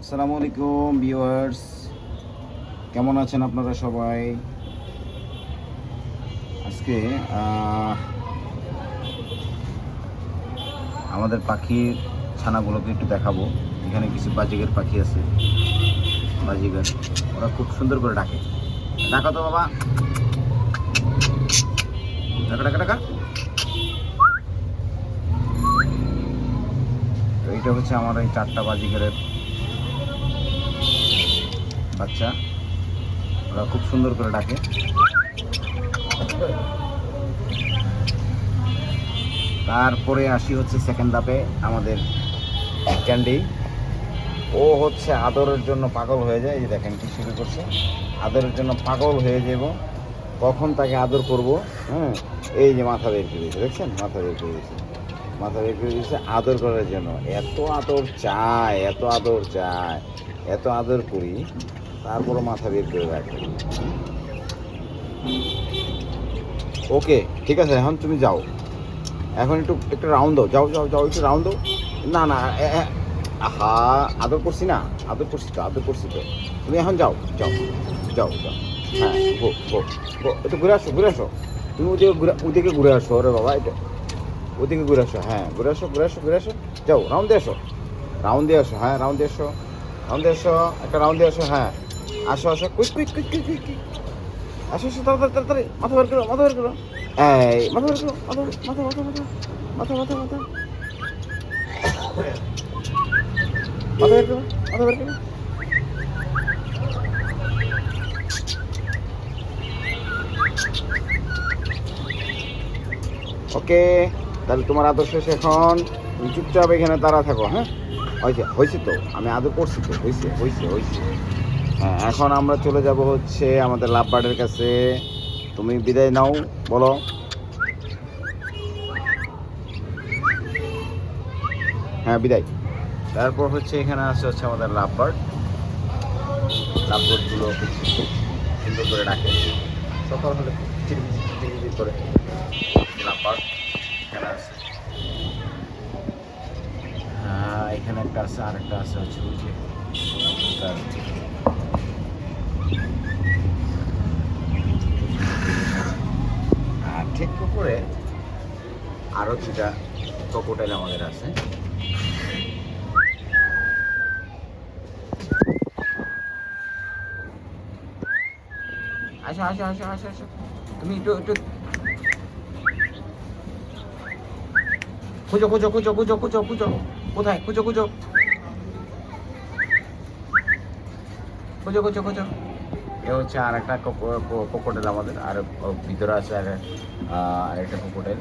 আসসালামু আলাইকুম ভিউয়ার্স, কেমন আছেন আপনারা সবাই? আজকে আমাদের পাখির ছানাগুলোকে একটু দেখাবো। এখানে কিছু বাজিগার পাখি আছে, বাজিগার। ওরা খুব সুন্দর করে ডাকে। ডাকা তো বাবা, ডাকা ডাকা ডাকা। তো এইটা হচ্ছে আমার এই 4টা বাজিগারের বাচ্চা। ওরা খুব সুন্দর করে ডাকে। তারপরে আসি হচ্ছে সেকেন্ড ধাপে, আমাদের ক্যান্ডি। ও হচ্ছে আদরের জন্য পাগল হয়ে যায়। এই যে দেখেন কি শুরু করছে, আদরের জন্য পাগল হয়ে যাব। কখন তাকে আদর করব? হ্যাঁ, এই যে মাথা বের করে দিয়েছে, দেখছেন? মাথা বের করে দিয়েছে, মাথা বের করে দিয়েছে আদর করার জন্য। এত আদর চায়, এত আদর চায়, এত আদর করি, তারপরও মাথা বের করে রাখে। ওকে, ঠিক আছে, এখন তুমি যাও। এখন একটু একটু রাউন্ড দাও, যাও যাও যাও, একটু রাউন্ড দাও। না না, আহা, আদর করছি না, আদর করছি তো, আদর করছি তো। তুমি এখন যাও যাও যাও যাও। হ্যাঁ, গো গো গো, একটু ঘুরে আসো, ঘুরে আসো। তুমি ওদিকে ঘুরে আসো। ওরে বাবা, এটা ওদিকে ঘুরে আসো। হ্যাঁ, ঘুরে আসো, ঘুরে আসো, ঘুরে আসো। যাও, রাউন্ড দিয়ে আসো, রাউন্ড দিয়ে আসো। হ্যাঁ, রাউন্ড দিয়ে আসো, রাউন্ড দিয়ে আসো, একটা রাউন্ড দিয়ে আসো। হ্যাঁ, আসো আসো, quick quick quick quick quick quick. আসো আসো, তাড়াতাড়ি তাড়াতাড়ি, মাথা বের করো, মাথা বের করো। এই মাথা বের করো, মাথা মাথা মাথা মাথা মাথা মাথা মাথা মাথা বের করো, মাথা বের করো। ওকে, তাহলে তোমার আদর শেষ। এখন তুমি চুপচাপ এখানে দাঁড়া থাকো। হ্যাঁ, হয়েছে হয়েছে তো, আমি আদর করছি তো, হয়েছে হয়েছে হয়েছে। হ্যাঁ, এখন আমরা চলে যাব হচ্ছে আমাদের লাভ বার্ডের কাছে। তুমি বিদায় নাও, বলো। হ্যাঁ, বিদায়। তারপর হচ্ছে এখানে আছে হচ্ছে আমাদের লাভ বার্ড। লাভ বার্ডগুলো খুব সুন্দর করে ডাকে। সকাল হলে চিরবিচির চিরবিচির করে লাভ বার্ড এখানে আছে। হ্যাঁ, এখানে একটা আছে, আরেকটা আছে হচ্ছে ওই যে তার। আর ঠিক উপরে আরও 2টা ক্রোকোডাইল আমাদের আছে। আসো আসো আসো আসো আসো, তুমি একটু একটু খুঁজো খুঁজো খুঁজো খুঁজো খুঁজো খুঁজো, কোথায়? খুঁজো খুঁজো খুঁজো খুঁজো খুঁজো। এ হচ্ছে আর একটা ক্রোকোডাইল আমাদের, আর ভিতরে আছে আরেকটা ক্রোকোডাইল।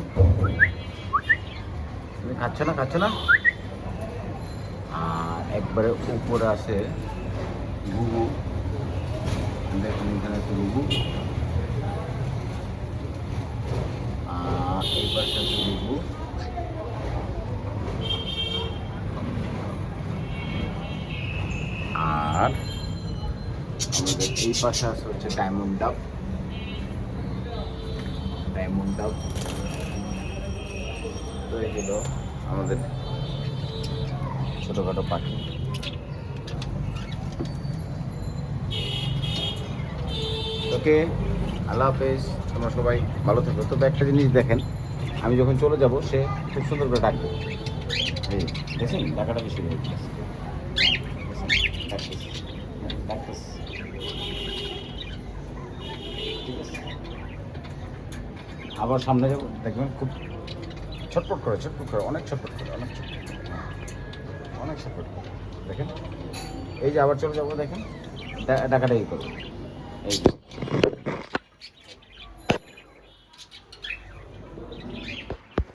তুমি খাচ্ছ না, খাচ্ছ না? আর একবারে উপরে আছে ঘুঘু। দেখুন এখানে আছে ঘুঘু, আর এই পাশে আছে ঘুঘু। আর আমাদের এই পাশে আছে হচ্ছে ডায়মন্ড ডাব। ডায়মন্ড ডাব। তো এই হলো আমাদের ছোটোখাটো পাখি। ওকে, আল্লাহ হাফেজ, তোমরা সবাই ভালো থাকো। তবে একটা জিনিস দেখেন, আমি যখন চলে যাব সে খুব সুন্দর করে ডাকবে। এই দেখছেন, ডাকাটা বেশি হয়ে গেছে। ডাকতেছে, ঠিক আছে। আবার সামনে যাব, দেখবেন খুব ছটফট করে, ছটফট করে, অনেক ছটফট করে, অনেক ছটফট করে, অনেক ছটফট করে। দেখেন, এই যে আবার চলে যাবো, দেখেন ডাকাডাকি করবে, এই যে।